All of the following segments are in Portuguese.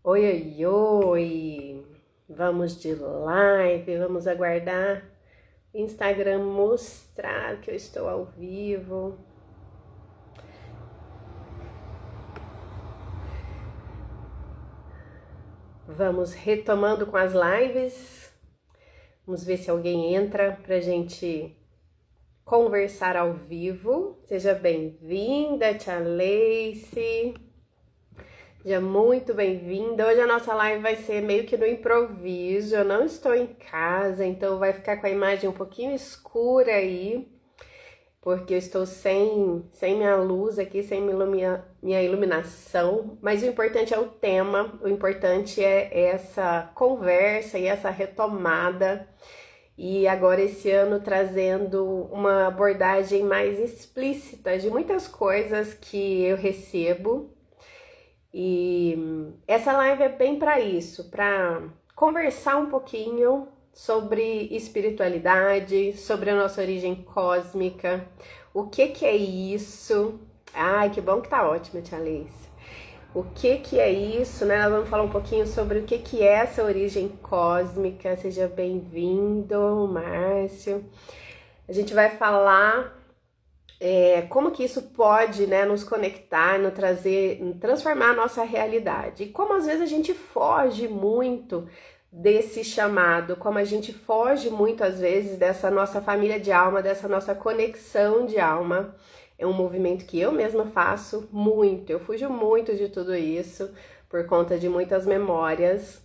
Oi, oi, oi! Vamos de live, vamos aguardar o Instagram mostrar que eu estou ao vivo. Vamos retomando com as lives. Vamos ver se alguém entra pra gente conversar ao vivo. Seja bem-vinda, Tia Lacey. Seja muito bem-vinda. Hoje a nossa live vai ser meio que no improviso. Eu não estou em casa, então vai ficar com a imagem um pouquinho escura aí, porque eu estou sem minha luz aqui, sem minha iluminação. Mas o importante é o tema, o importante é essa conversa e essa retomada. E agora esse ano trazendo uma abordagem mais explícita de muitas coisas que eu recebo. E essa live é bem para isso, para conversar um pouquinho sobre espiritualidade, sobre a nossa origem cósmica, o que é isso. Ai, que bom que tá ótima, Tia Alice. O que é isso, né? Nós vamos falar um pouquinho sobre o que é essa origem cósmica. Seja bem-vindo, Márcio. A gente vai falar como que isso pode, né, nos conectar, nos trazer, transformar a nossa realidade. E como às vezes a gente foge muito desse chamado, como a gente foge muito às vezes dessa nossa família de alma, dessa nossa conexão de alma. É um movimento que eu mesma faço muito, eu fujo muito de tudo isso por conta de muitas memórias.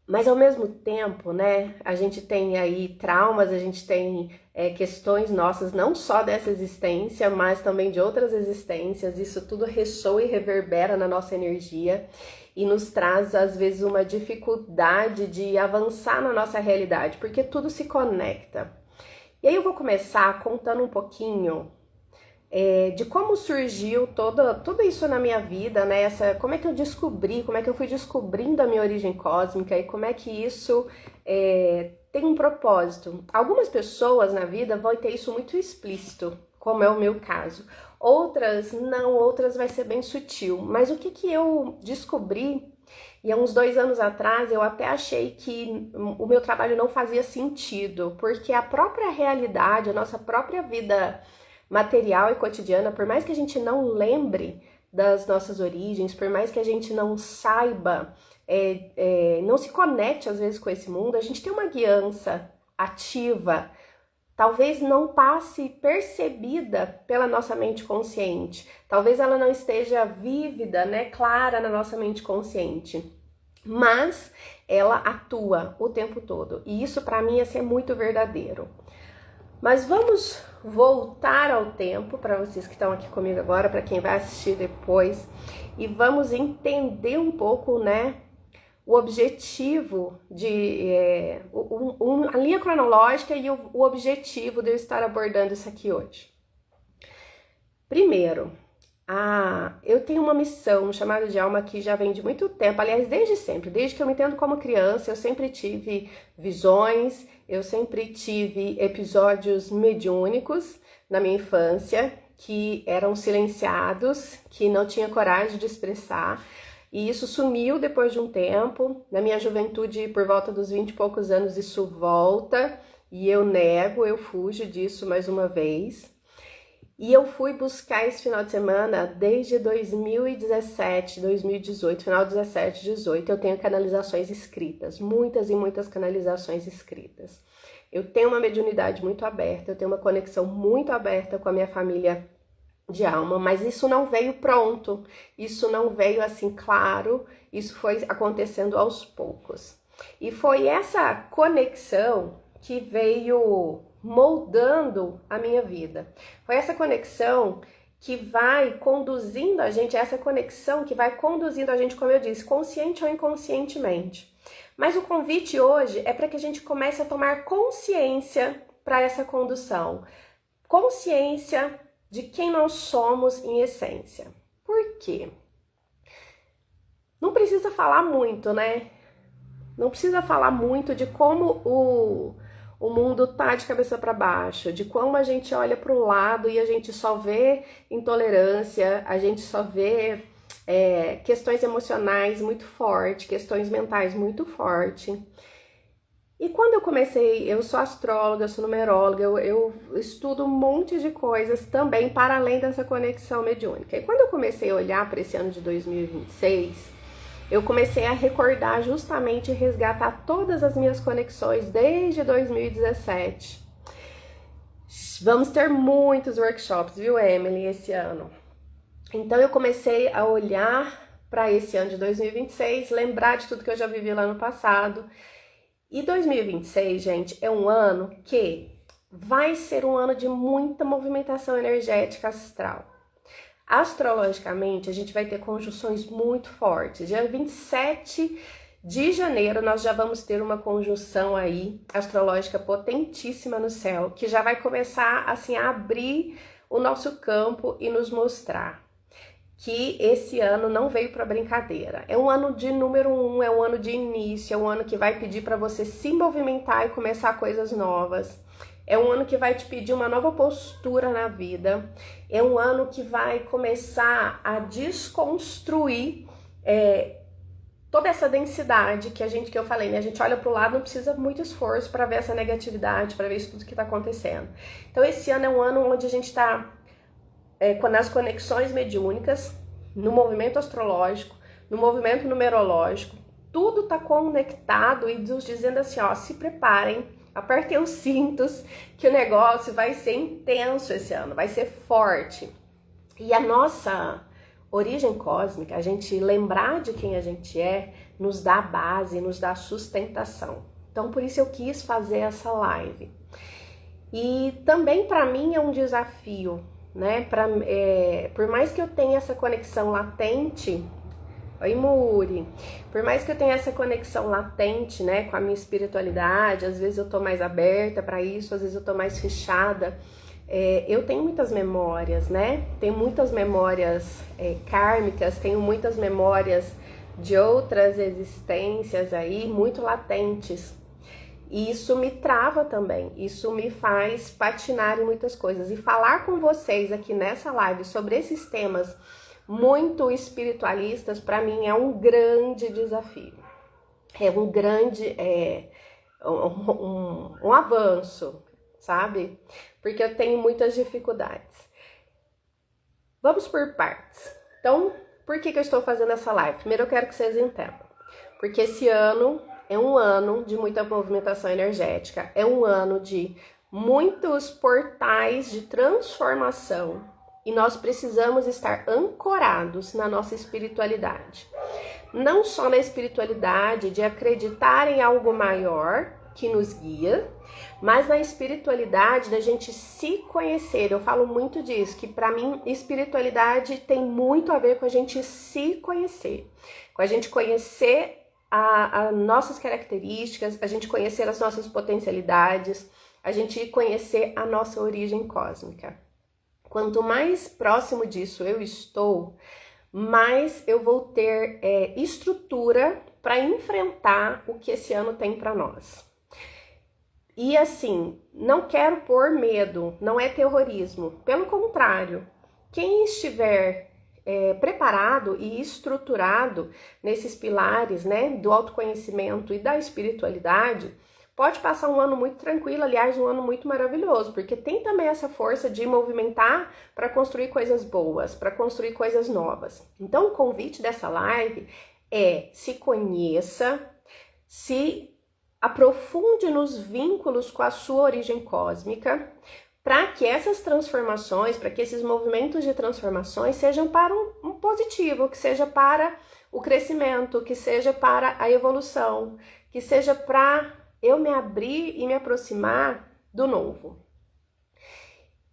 Mas ao mesmo tempo, né, a gente tem aí traumas, a gente tem questões nossas, não só dessa existência, mas também de outras existências. Isso tudo ressoa e reverbera na nossa energia e nos traz, às vezes, uma dificuldade de avançar na nossa realidade, porque tudo se conecta. E aí eu vou começar contando um pouquinho de como surgiu tudo isso na minha vida, né? Como é que eu descobri, como é que eu fui descobrindo a minha origem cósmica e como é que isso tem um propósito. Algumas pessoas na vida vão ter isso muito explícito, como é o meu caso. Outras não, outras vai ser bem sutil. Mas o que eu descobri, e há uns 2 anos atrás eu até achei que o meu trabalho não fazia sentido, porque a própria realidade, a nossa própria vida material e cotidiana, por mais que a gente não lembre das nossas origens, por mais que a gente não saiba, não se conecte às vezes com esse mundo, a gente tem uma guiança ativa, talvez não passe percebida pela nossa mente consciente, talvez ela não esteja vívida, né, clara na nossa mente consciente, mas ela atua o tempo todo, e isso para mim é ser muito verdadeiro. Mas vamos voltar ao tempo, para vocês que estão aqui comigo agora, para quem vai assistir depois, e vamos entender um pouco, né, o objetivo a linha cronológica e o objetivo de eu estar abordando isso aqui hoje. Primeiro, eu tenho uma missão, um chamado de alma que já vem de muito tempo, aliás, desde sempre, desde que eu me entendo como criança, eu sempre tive visões, eu sempre tive episódios mediúnicos na minha infância, que eram silenciados, que não tinha coragem de expressar, e isso sumiu depois de um tempo. Na minha juventude, por volta dos 20 e poucos anos, isso volta, e eu nego, eu fujo disso mais uma vez. E eu fui buscar esse final de semana desde 2017, 2018, final de 17, 18, eu tenho canalizações escritas, muitas e muitas canalizações escritas. Eu tenho uma mediunidade muito aberta, eu tenho uma conexão muito aberta com a minha família de alma, mas isso não veio pronto, isso não veio assim claro, isso foi acontecendo aos poucos. E foi essa conexão que veio moldando a minha vida. Foi essa conexão que vai conduzindo a gente, como eu disse, consciente ou inconscientemente. Mas o convite hoje é para que a gente comece a tomar consciência para essa condução. Consciência de quem nós somos em essência. Por quê? Não precisa falar muito, né? Não precisa falar muito de como o mundo tá de cabeça para baixo, de como a gente olha para o lado e a gente só vê intolerância, a gente só vê questões emocionais muito fortes, questões mentais muito fortes. E quando eu comecei, eu sou astróloga, sou numeróloga, eu estudo um monte de coisas também para além dessa conexão mediúnica. E quando eu comecei a olhar para esse ano de 2026, eu comecei a recordar justamente e resgatar todas as minhas conexões desde 2017. Vamos ter muitos workshops, viu, Emily, esse ano. Então eu comecei a olhar para esse ano de 2026, lembrar de tudo que eu já vivi lá no passado. E 2026, gente, é um ano que vai ser um ano de muita movimentação energética astral. Astrologicamente, a gente vai ter conjunções muito fortes. Dia 27 de janeiro, nós já vamos ter uma conjunção aí, astrológica potentíssima no céu, que já vai começar, assim, a abrir o nosso campo e nos mostrar que esse ano não veio para brincadeira. É um ano de número 1, é um ano de início, é um ano que vai pedir para você se movimentar e começar coisas novas. É um ano que vai te pedir uma nova postura na vida. É um ano que vai começar a desconstruir toda essa densidade que eu falei, né? A gente olha para o lado, não precisa muito esforço para ver essa negatividade, para ver isso tudo que está acontecendo. Então esse ano é um ano onde a gente está nas conexões mediúnicas, no movimento astrológico, no movimento numerológico, tudo está conectado e nos dizendo assim, ó, se preparem, apertem os cintos, que o negócio vai ser intenso esse ano, vai ser forte. E a nossa origem cósmica, a gente lembrar de quem a gente é, nos dá base, nos dá sustentação. Então, por isso eu quis fazer essa live. E também para mim é um desafio, né? Por mais que eu tenha essa conexão latente, oi Muri, por mais que eu tenha essa conexão latente, né, com a minha espiritualidade, às vezes eu tô mais aberta para isso, às vezes eu tô mais fechada, eu tenho muitas memórias, né? Tenho muitas memórias kármicas, tenho muitas memórias de outras existências aí, muito latentes. E isso me trava também, isso me faz patinar em muitas coisas. E falar com vocês aqui nessa live sobre esses temas muito espiritualistas, para mim é um grande desafio. É um grande um avanço, sabe? Porque eu tenho muitas dificuldades. Vamos por partes. Então, por que eu estou fazendo essa live? Primeiro eu quero que vocês entendam. Porque esse ano é um ano de muita movimentação energética, é um ano de muitos portais de transformação e nós precisamos estar ancorados na nossa espiritualidade. Não só na espiritualidade de acreditar em algo maior que nos guia, mas na espiritualidade da gente se conhecer. Eu falo muito disso, que para mim espiritualidade tem muito a ver com a gente se conhecer, com a gente conhecer as nossas características, a gente conhecer as nossas potencialidades, a gente conhecer a nossa origem cósmica. Quanto mais próximo disso eu estou, mais eu vou ter estrutura para enfrentar o que esse ano tem para nós. E assim, não quero pôr medo, não é terrorismo, pelo contrário, quem estiver preparado e estruturado nesses pilares, né, do autoconhecimento e da espiritualidade, pode passar um ano muito tranquilo, aliás, um ano muito maravilhoso, porque tem também essa força de movimentar para construir coisas boas, para construir coisas novas. Então, o convite dessa live é: se conheça, se aprofunde nos vínculos com a sua origem cósmica, para que essas transformações, para que esses movimentos de transformações sejam para um positivo, que seja para o crescimento, que seja para a evolução, que seja para eu me abrir e me aproximar do novo.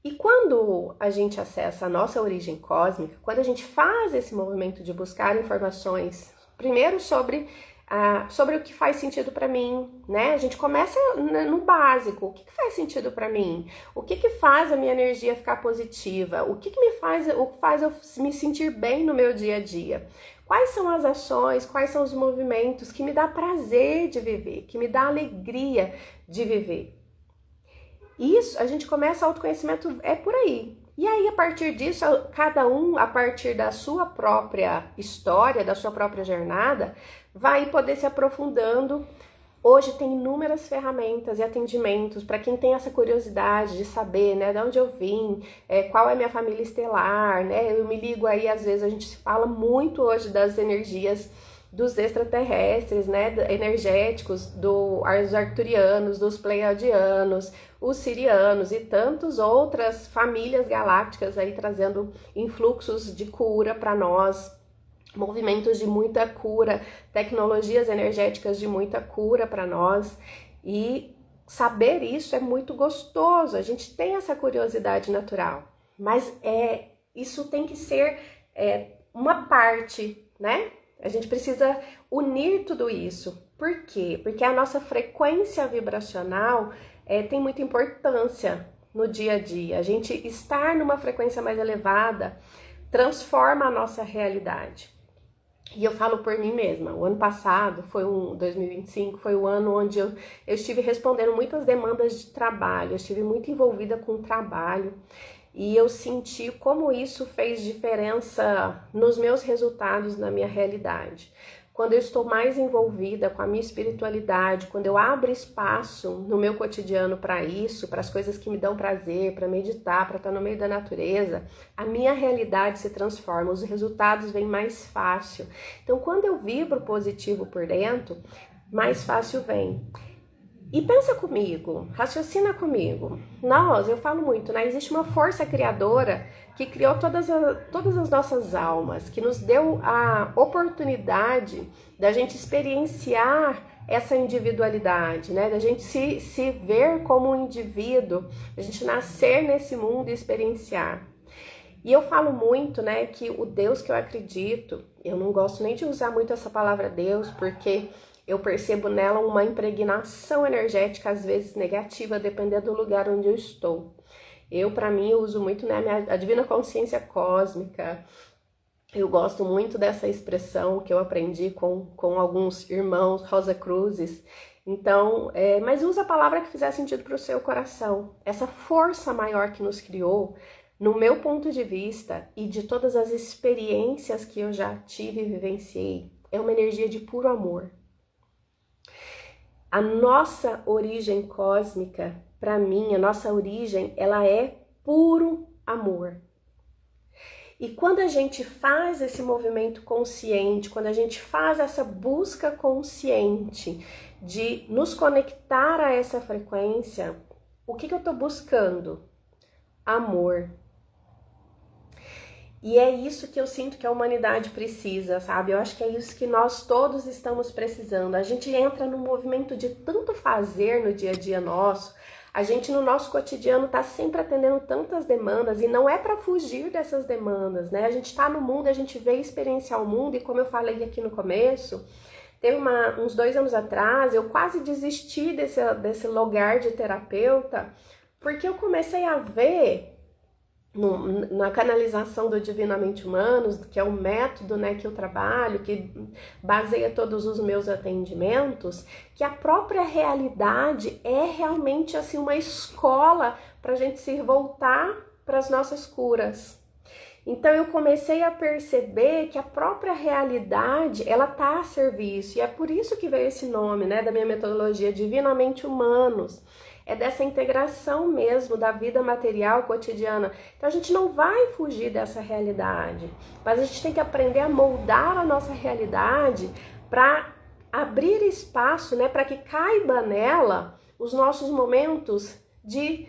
E quando a gente acessa a nossa origem cósmica, quando a gente faz esse movimento de buscar informações, primeiro sobre o que faz sentido para mim, né? A gente começa no básico. O que faz sentido para mim? O que faz a minha energia ficar positiva? O que faz eu me sentir bem no meu dia a dia? Quais são as ações, quais são os movimentos que me dá prazer de viver, que me dá alegria de viver? Isso, a gente começa autoconhecimento por aí. E aí, a partir disso, cada um, a partir da sua própria história, da sua própria jornada, vai poder se aprofundando. Hoje tem inúmeras ferramentas e atendimentos para quem tem essa curiosidade de saber, né, de onde eu vim, qual é a minha família estelar, né? Eu me ligo aí, às vezes a gente fala muito hoje das energias dos extraterrestres, né, energéticos, dos arturianos, dos pleiadianos, os sirianos e tantas outras famílias galácticas aí trazendo influxos de cura para nós, movimentos de muita cura, tecnologias energéticas de muita cura para nós. E saber isso é muito gostoso, a gente tem essa curiosidade natural, mas isso tem que ser uma parte, né? A gente precisa unir tudo isso. Por quê? Porque a nossa frequência vibracional tem muita importância no dia a dia. A gente estar numa frequência mais elevada transforma a nossa realidade. E eu falo por mim mesma, o ano passado, 2025, foi o ano onde eu estive respondendo muitas demandas de trabalho, eu estive muito envolvida com o trabalho. E eu senti como isso fez diferença nos meus resultados, na minha realidade. Quando eu estou mais envolvida com a minha espiritualidade, quando eu abro espaço no meu cotidiano para isso, para as coisas que me dão prazer, para meditar, para estar no meio da natureza, a minha realidade se transforma, os resultados vêm mais fácil. Então, quando eu vibro positivo por dentro, mais fácil vem. E pensa comigo, raciocina comigo. Eu falo muito, né? Existe uma força criadora que criou todas as nossas almas, que nos deu a oportunidade da gente experienciar essa individualidade, né? Da gente se ver como um indivíduo, da gente nascer nesse mundo e experienciar. E eu falo muito, né, que o Deus que eu acredito, eu não gosto nem de usar muito essa palavra Deus, porque eu percebo nela uma impregnação energética, às vezes negativa, dependendo do lugar onde eu estou. Para mim, eu uso muito, né, a divina consciência cósmica. Eu gosto muito dessa expressão que eu aprendi com alguns irmãos Rosa Cruzes. Então, mas usa a palavra que fizer sentido para o seu coração. Essa força maior que nos criou, no meu ponto de vista e de todas as experiências que eu já tive e vivenciei, é uma energia de puro amor. A nossa origem cósmica, para mim, a nossa origem, ela é puro amor. E quando a gente faz esse movimento consciente, quando a gente faz essa busca consciente de nos conectar a essa frequência, o que eu estou buscando? Amor. E é isso que eu sinto que a humanidade precisa, sabe? Eu acho que é isso que nós todos estamos precisando. A gente entra num movimento de tanto fazer no dia a dia nosso. A gente no nosso cotidiano tá sempre atendendo tantas demandas e não é para fugir dessas demandas, né? A gente tá no mundo, a gente veio experienciar o mundo e como eu falei aqui no começo, teve uns 2 anos atrás, eu quase desisti desse lugar de terapeuta, porque eu comecei a ver na canalização do Divinamente Humanos, que é o método, né, que eu trabalho, que baseia todos os meus atendimentos, que a própria realidade é realmente assim uma escola para a gente se voltar para as nossas curas. Então eu comecei a perceber que a própria realidade, ela está a serviço, e é por isso que veio esse nome, né, da minha metodologia, Divinamente Humanos. É dessa integração mesmo da vida material cotidiana. Então a gente não vai fugir dessa realidade, mas a gente tem que aprender a moldar a nossa realidade para abrir espaço, né, para que caiba nela os nossos momentos de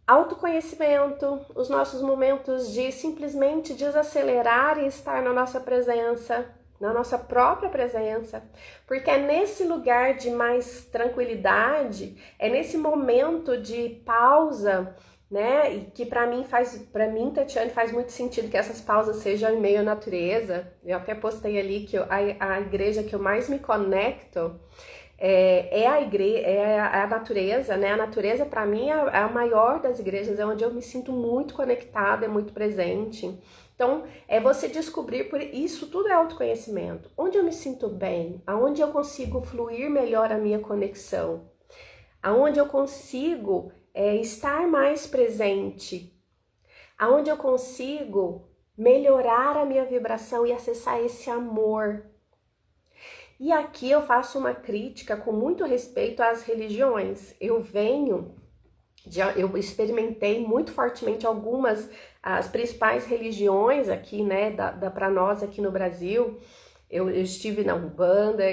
autoconhecimento, os nossos momentos de simplesmente desacelerar e estar na nossa presença, na nossa própria presença, porque é nesse lugar de mais tranquilidade, é nesse momento de pausa, né, e que para mim, Tatiane, faz muito sentido que essas pausas sejam em meio à natureza. Eu até postei ali que a igreja que eu mais me conecto é a natureza, né? A natureza para mim é a maior das igrejas, é onde eu me sinto muito conectada, é muito presente. Então, é você descobrir, por isso tudo é autoconhecimento. Onde eu me sinto bem, aonde eu consigo fluir melhor a minha conexão, aonde eu consigo estar mais presente, aonde eu consigo melhorar a minha vibração e acessar esse amor. E aqui eu faço uma crítica com muito respeito às religiões. Eu experimentei muito fortemente as principais religiões aqui, né, para nós aqui no Brasil. Eu estive na Umbanda,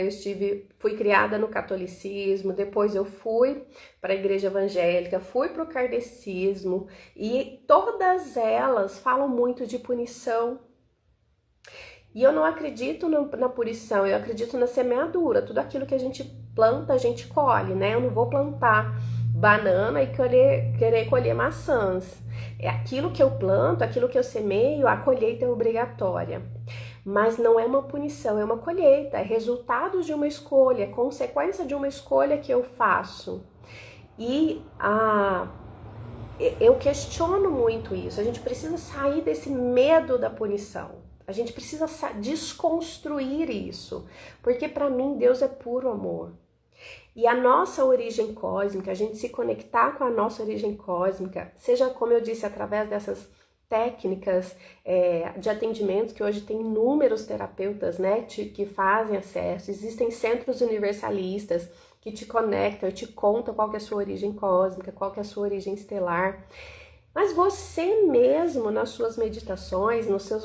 fui criada no catolicismo, depois eu fui para a igreja evangélica, fui para o kardecismo, e todas elas falam muito de punição. E eu não acredito na punição, eu acredito na semeadura. Tudo aquilo que a gente planta, a gente colhe, né? Eu não vou plantar banana e querer colher maçãs. É aquilo que eu planto, aquilo que eu semeio, a colheita é obrigatória. Mas não é uma punição, é uma colheita, é resultado de uma escolha, é consequência de uma escolha que eu faço. E eu questiono muito isso. A gente precisa sair desse medo da punição. A gente precisa desconstruir isso, porque para mim Deus é puro amor. E a nossa origem cósmica, a gente se conectar com a nossa origem cósmica, seja como eu disse, através dessas técnicas de atendimento, que hoje tem inúmeros terapeutas, né, que fazem acesso, existem centros universalistas que te conectam, te contam qual que é a sua origem cósmica, qual que é a sua origem estelar. Mas você mesmo, nas suas meditações, nos seus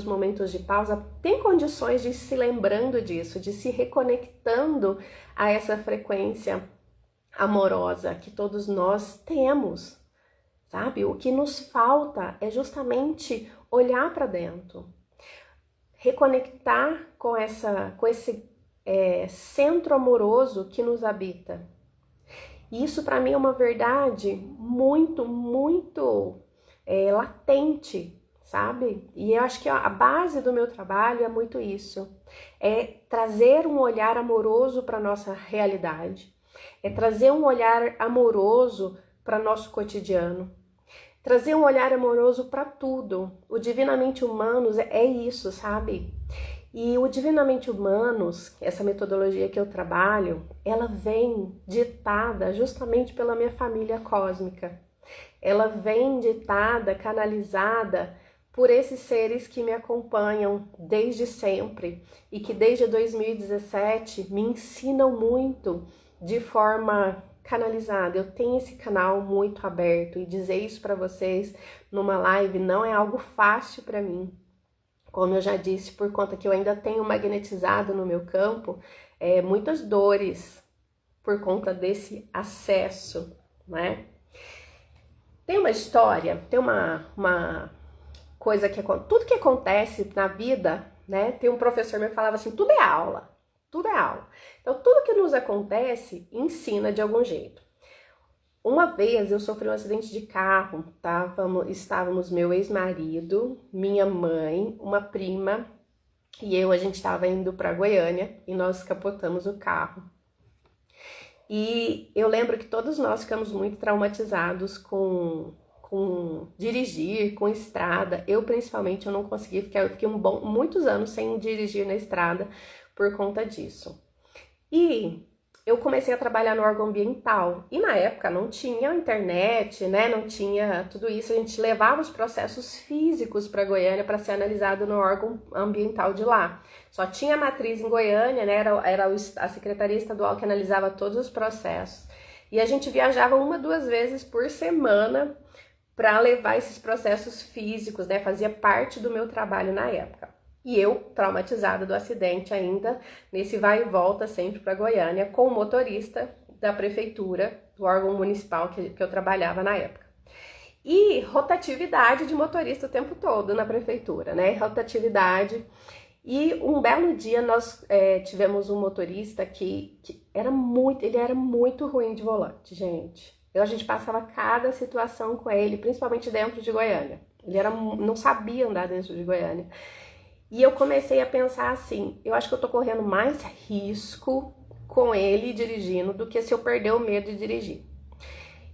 momentos de pausa, tem condições de ir se lembrando disso, de se reconectando a essa frequência amorosa que todos nós temos, sabe? O que nos falta é justamente olhar para dentro, reconectar com esse centro amoroso que nos habita. E isso para mim é uma verdade muito, muito latente, sabe? E eu acho que a base do meu trabalho é muito isso. É trazer um olhar amoroso para a nossa realidade. É trazer um olhar amoroso para nosso cotidiano. Trazer um olhar amoroso para tudo. O Divinamente Humanos é isso, sabe? E o Divinamente Humanos, essa metodologia que eu trabalho, ela vem ditada justamente pela minha família cósmica. Ela vem ditada, canalizada por esses seres que me acompanham desde sempre e que desde 2017 me ensinam muito de forma canalizada. Eu tenho esse canal muito aberto e dizer isso para vocês numa live não é algo fácil para mim. Como eu já disse, por conta que eu ainda tenho magnetizado no meu campo, muitas dores por conta desse acesso, né? Tem uma história, tem uma coisa que tudo que acontece na vida, né? Tem um professor meu que falava assim, tudo é aula, tudo é aula. Então, tudo que nos acontece ensina de algum jeito. Uma vez eu sofri um acidente de carro, estávamos meu ex-marido, minha mãe, uma prima e a gente estava indo para Goiânia e nós capotamos o carro. E eu lembro que todos nós ficamos muito traumatizados com dirigir, com estrada. Eu principalmente eu não consegui eu fiquei muitos anos sem dirigir na estrada por conta disso. E eu comecei a trabalhar no órgão ambiental e na época não tinha internet, né? Não tinha tudo isso. A gente levava os processos físicos para Goiânia para ser analisado no órgão ambiental de lá. Só tinha a matriz em Goiânia, né? Era a Secretaria Estadual que analisava todos os processos. E a gente viajava 1, 2 vezes por semana para levar esses processos físicos, né? Fazia parte do meu trabalho na época. E eu, traumatizada do acidente ainda, nesse vai e volta sempre para Goiânia, com o motorista da prefeitura, do órgão municipal que eu trabalhava na época. E rotatividade de motorista o tempo todo na prefeitura, né? Rotatividade. E um belo dia nós tivemos um motorista que ele era muito ruim de volante, gente. A gente passava cada situação com ele, principalmente dentro de Goiânia. Ele não sabia andar dentro de Goiânia. E eu comecei a pensar assim, eu acho que eu tô correndo mais risco com ele dirigindo do que se eu perder o medo de dirigir.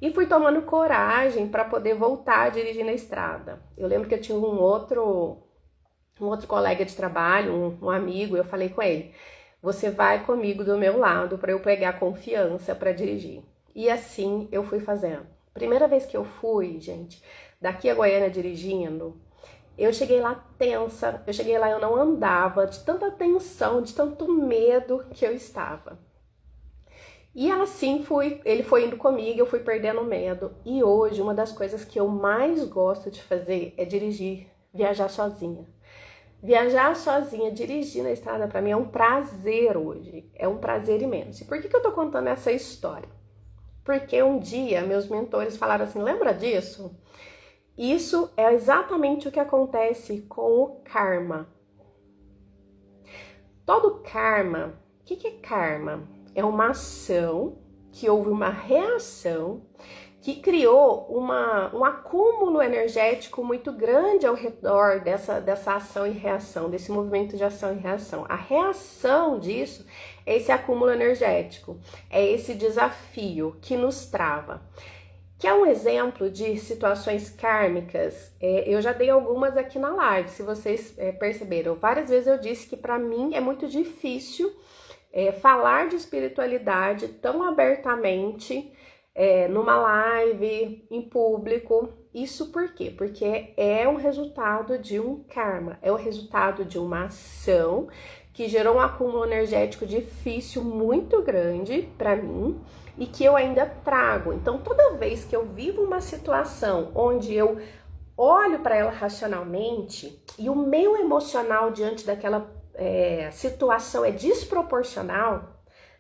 E fui tomando coragem para poder voltar a dirigir na estrada. Eu lembro que eu tinha um outro colega de trabalho, um amigo, eu falei com ele, você vai comigo do meu lado para eu pegar confiança para dirigir. E assim eu fui fazendo. Primeira vez que eu fui, gente, daqui a Goiânia dirigindo. Eu cheguei lá tensa, eu não andava, de tanta tensão, de tanto medo que eu estava. E assim ele foi indo comigo, eu fui perdendo medo. E hoje, uma das coisas que eu mais gosto de fazer é dirigir, viajar sozinha. Viajar sozinha, dirigir na estrada, para mim é um prazer hoje, é um prazer imenso. E por que eu tô contando essa história? Porque um dia meus mentores falaram assim, lembra disso? Isso é exatamente o que acontece com o karma. Todo karma, o que é karma? É uma ação que houve uma reação que criou um acúmulo energético muito grande ao redor dessa ação e reação, desse movimento de ação e reação. A reação disso é esse acúmulo energético, é esse desafio que nos trava. Que é um exemplo de situações kármicas, eu já dei algumas aqui na live, se vocês perceberam. Várias vezes eu disse que para mim é muito difícil falar de espiritualidade tão abertamente numa live, em público. Isso por quê? Porque é um resultado de um karma, é o resultado de uma ação que gerou um acúmulo energético difícil muito grande para mim e que eu ainda trago. Então, toda vez que eu vivo uma situação onde eu olho para ela racionalmente e o meu emocional diante daquela situação é desproporcional,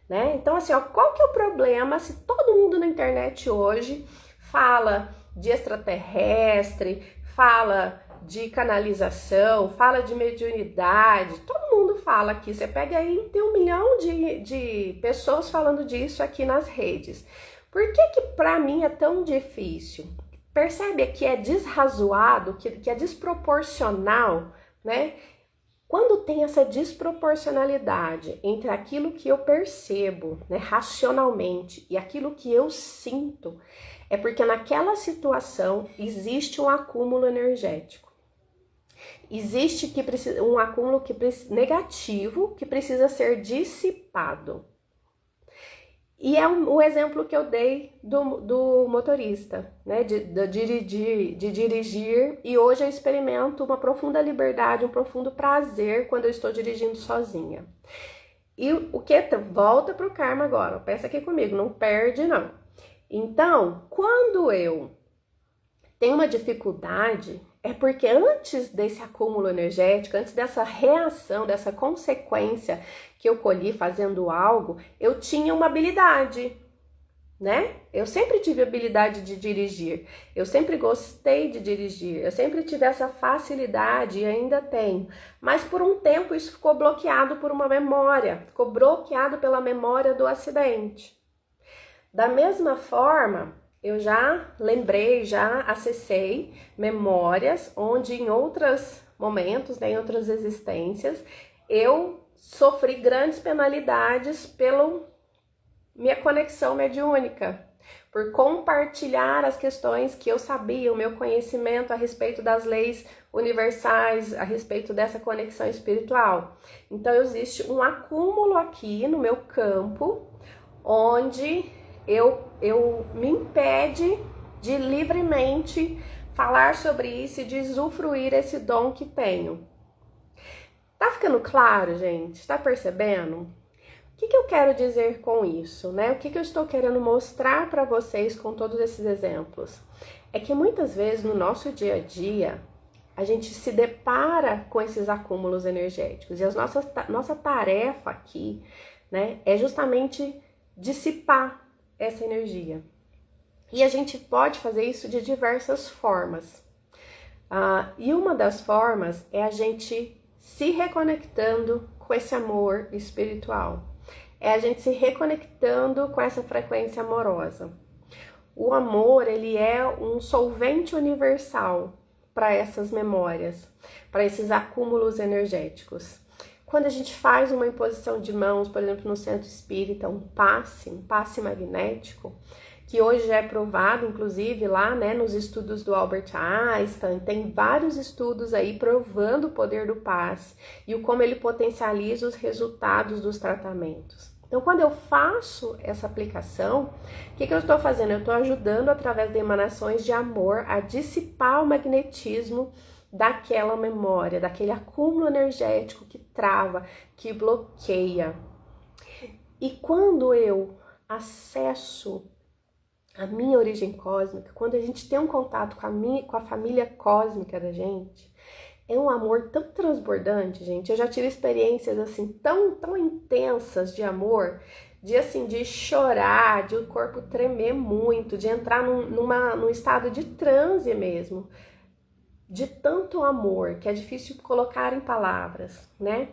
né? Então, assim, ó, qual que é o problema se todo mundo na internet hoje fala de extraterrestre, fala de canalização, fala de mediunidade, todo mundo fala aqui. Você pega aí, tem 1 milhão de pessoas falando disso aqui nas redes. Por que pra mim é tão difícil? Percebe que é desrazoado, que é desproporcional, né? Quando tem essa desproporcionalidade entre aquilo que eu percebo, né, racionalmente e aquilo que eu sinto, é porque naquela situação existe um acúmulo energético. Existe um acúmulo negativo que precisa ser dissipado. E é o exemplo que eu dei do motorista, né? De dirigir. E hoje eu experimento uma profunda liberdade, um profundo prazer quando eu estou dirigindo sozinha. E o que? Volta pro karma agora. Pensa aqui comigo, não perde não. Então, quando eu tenho uma dificuldade, é porque antes desse acúmulo energético, antes dessa reação, dessa consequência que eu colhi fazendo algo, eu tinha uma habilidade, né? Eu sempre tive habilidade de dirigir, eu sempre gostei de dirigir, eu sempre tive essa facilidade e ainda tenho. Mas por um tempo isso ficou bloqueado por uma memória, ficou bloqueado pela memória do acidente. Da mesma forma, eu já lembrei, já acessei memórias onde em outros momentos, né, em outras existências, eu sofri grandes penalidades pela minha conexão mediúnica, por compartilhar as questões que eu sabia, o meu conhecimento a respeito das leis universais, a respeito dessa conexão espiritual. Então existe um acúmulo aqui no meu campo, onde eu me impede de livremente falar sobre isso e de usufruir esse dom que tenho. Tá ficando claro, gente? Tá percebendo? O que eu quero dizer com isso, né? O que eu estou querendo mostrar para vocês com todos esses exemplos? É que muitas vezes no nosso dia a dia, a gente se depara com esses acúmulos energéticos. E nossa tarefa aqui, né, é justamente dissipar essa energia. E a gente pode fazer isso de diversas formas. E uma das formas é a gente se reconectando com esse amor espiritual. É a gente se reconectando com essa frequência amorosa. O amor, ele é um solvente universal para essas memórias, para esses acúmulos energéticos. Quando a gente faz uma imposição de mãos, por exemplo, no centro espírita, um passe magnético, que hoje já é provado, inclusive lá, né, nos estudos do Albert Einstein, tem vários estudos aí provando o poder do passe e o como ele potencializa os resultados dos tratamentos. Então, quando eu faço essa aplicação, o que eu estou fazendo? Eu estou ajudando, através de emanações de amor, a dissipar o magnetismo daquela memória, daquele acúmulo energético que trava, que bloqueia. E quando eu acesso a minha origem cósmica, quando a gente tem um contato com a família cósmica da gente, é um amor tão transbordante, gente. Eu já tive experiências assim tão intensas de amor, de chorar, de o corpo tremer muito, de entrar num estado de transe mesmo, de tanto amor que é difícil colocar em palavras, né?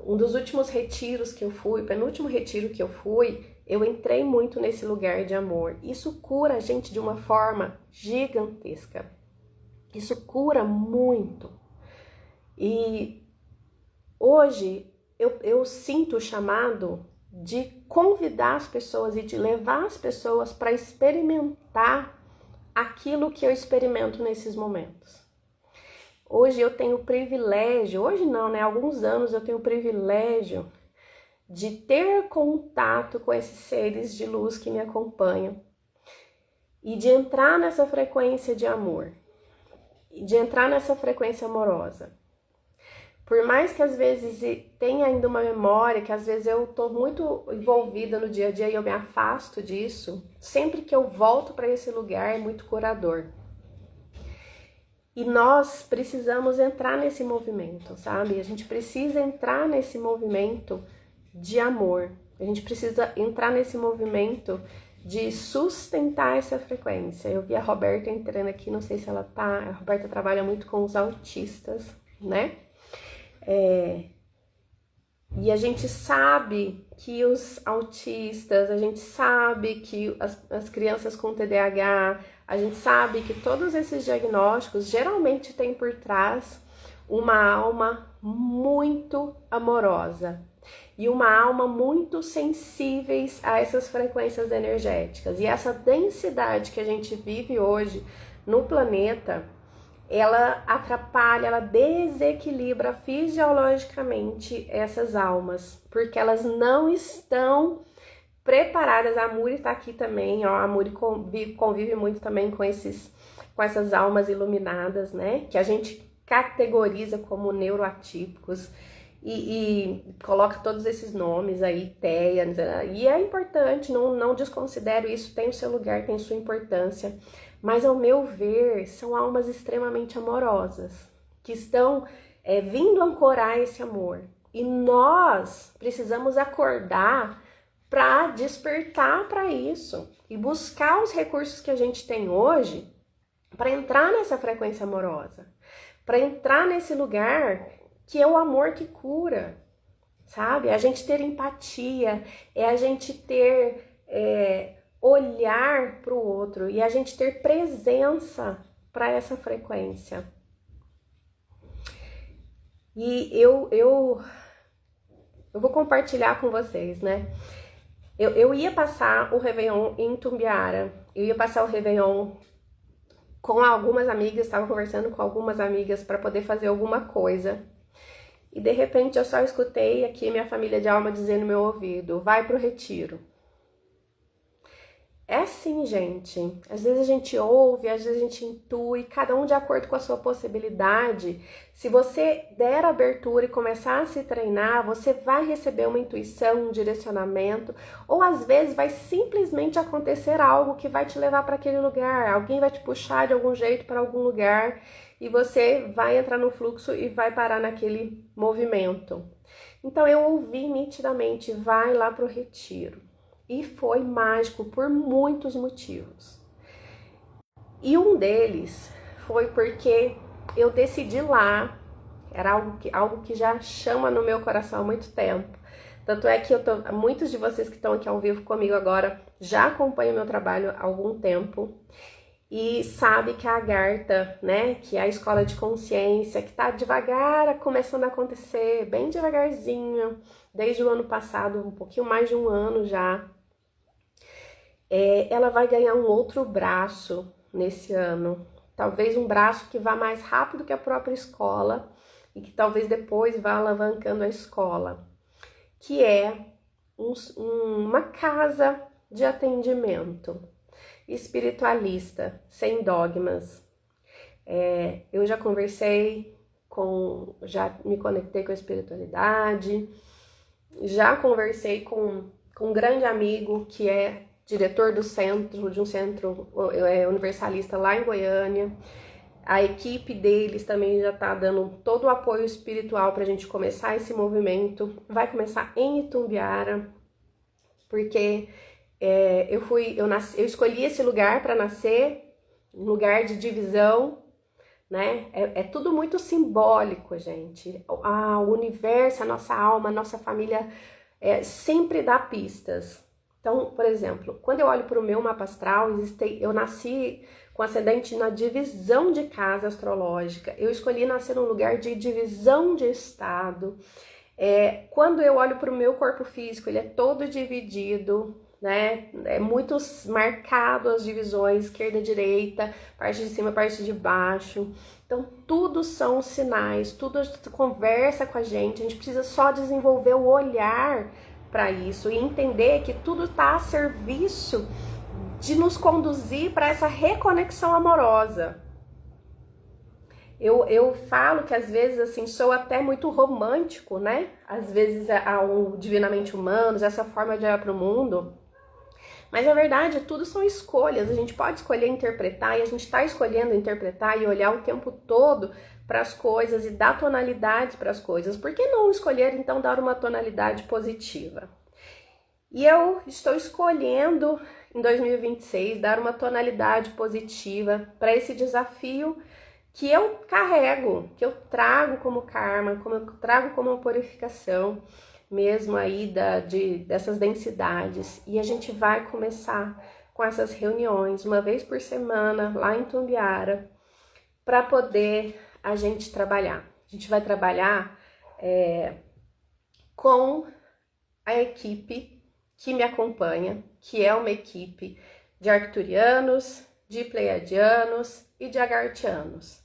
Um dos últimos retiros que eu fui, penúltimo retiro que eu fui, eu entrei muito nesse lugar de amor. Isso cura a gente de uma forma gigantesca. Isso cura muito. E hoje eu sinto o chamado de convidar as pessoas e de levar as pessoas para experimentar aquilo que eu experimento nesses momentos. Hoje eu tenho o privilégio, hoje não, né? Há alguns anos eu tenho o privilégio de ter contato com esses seres de luz que me acompanham e de entrar nessa frequência de amor, de entrar nessa frequência amorosa. Por mais que às vezes tenha ainda uma memória, que às vezes eu estou muito envolvida no dia a dia e eu me afasto disso, sempre que eu volto para esse lugar é muito curador. E nós precisamos entrar nesse movimento, sabe? A gente precisa entrar nesse movimento de amor. A gente precisa entrar nesse movimento de sustentar essa frequência. Eu vi a Roberta entrando aqui, não sei se ela tá... A Roberta trabalha muito com os autistas, né? E a gente sabe que os autistas, a gente sabe que as crianças com TDAH, a gente sabe que todos esses diagnósticos geralmente têm por trás uma alma muito amorosa e uma alma muito sensíveis a essas frequências energéticas. E essa densidade que a gente vive hoje no planeta, ela atrapalha, ela desequilibra fisiologicamente essas almas, porque elas não estão preparadas. A Muri está aqui também, ó, a Muri convive muito também com essas almas iluminadas, né, que a gente categoriza como neuroatípicos e coloca todos esses nomes aí, TEA, e é importante, não desconsidero isso, tem o seu lugar, tem sua importância. Mas, ao meu ver, são almas extremamente amorosas, que estão vindo ancorar esse amor. E nós precisamos acordar para despertar para isso e buscar os recursos que a gente tem hoje para entrar nessa frequência amorosa, para entrar nesse lugar que é o amor que cura, sabe? É a gente ter empatia, é a gente ter... olhar para o outro e a gente ter presença para essa frequência. E eu vou compartilhar com vocês, né? Eu ia passar o Réveillon em Tumbiara, eu ia passar o Réveillon com algumas amigas, estava conversando com algumas amigas para poder fazer alguma coisa. E de repente eu só escutei aqui minha família de alma dizendo no meu ouvido: vai pro retiro. É assim, gente. Às vezes a gente ouve, às vezes a gente intui, cada um de acordo com a sua possibilidade. Se você der abertura e começar a se treinar, você vai receber uma intuição, um direcionamento, ou às vezes vai simplesmente acontecer algo que vai te levar para aquele lugar. Alguém vai te puxar de algum jeito para algum lugar e você vai entrar no fluxo e vai parar naquele movimento. Então eu ouvi nitidamente: vai lá para o retiro. E foi mágico por muitos motivos. E um deles foi porque eu decidi lá, era algo que já chama no meu coração há muito tempo. Tanto é que muitos de vocês que estão aqui ao vivo comigo agora já acompanham meu trabalho há algum tempo e sabe que a Agartha, né, que é a escola de consciência, que está devagar começando a acontecer, bem devagarzinho, desde o ano passado, um pouquinho mais de um ano já. Ela vai ganhar um outro braço nesse ano, talvez um braço que vá mais rápido que a própria escola e que talvez depois vá alavancando a escola, que é uma casa de atendimento espiritualista, sem dogmas. Eu já conversei já me conectei com a espiritualidade, já conversei com um grande amigo que é diretor de um centro universalista lá em Goiânia. A equipe deles também já está dando todo o apoio espiritual para a gente começar esse movimento. Vai começar em Itumbiara, porque eu escolhi esse lugar para nascer, um lugar de divisão, né? É tudo muito simbólico, gente. O universo, a nossa alma, a nossa família sempre dá pistas. Então, por exemplo, quando eu olho para o meu mapa astral, eu nasci com ascendente na divisão de casa astrológica. Eu escolhi nascer num lugar de divisão de estado. Quando eu olho para o meu corpo físico, ele é todo dividido, né? É muito marcado as divisões, esquerda, direita, parte de cima, parte de baixo. Então, tudo são sinais, tudo conversa com a gente precisa só desenvolver o olhar para isso e entender que tudo está a serviço de nos conduzir para essa reconexão amorosa. Eu falo que às vezes assim sou até muito romântico, né? Às vezes ao divinamente humanos, essa forma de olhar para o mundo. Mas na verdade tudo são escolhas. A gente pode escolher interpretar e a gente está escolhendo interpretar e olhar o tempo todo para as coisas e dar tonalidades para as coisas. Por que não escolher então dar uma tonalidade positiva? E eu estou escolhendo em 2026 dar uma tonalidade positiva para esse desafio que eu carrego, que eu trago como karma, como eu trago como purificação mesmo aí dessas densidades. E a gente vai começar com essas reuniões uma vez por semana lá em Itumbiara para poder a gente trabalhar. A gente vai trabalhar com a equipe que me acompanha, que é uma equipe de arcturianos, de pleiadianos e de agartianos.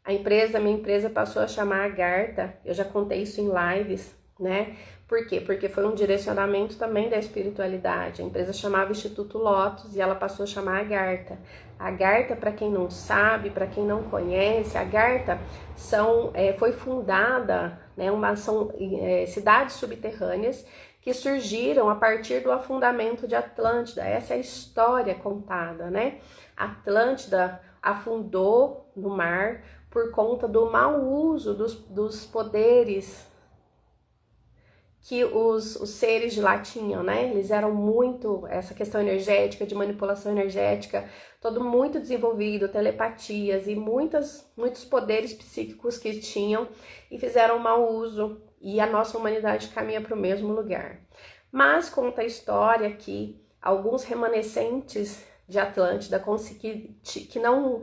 Minha empresa passou a chamar Agartha, eu já contei isso em lives, né? Por quê? Porque foi um direcionamento também da espiritualidade. A empresa chamava Instituto Lotus e ela passou a chamar Agartha. Agartha, para quem não sabe, para quem não conhece, Agartha foi fundada, né? São cidades subterrâneas que surgiram a partir do afundamento de Atlântida. Essa é a história contada, né? Atlântida afundou no mar por conta do mau uso dos poderes que os seres de lá tinham, né? Eles eram muito, essa questão energética, de manipulação energética, todo muito desenvolvido, telepatias e muitos poderes psíquicos que tinham e fizeram mau uso, e a nossa humanidade caminha para o mesmo lugar. Mas conta a história que alguns remanescentes de Atlântida que não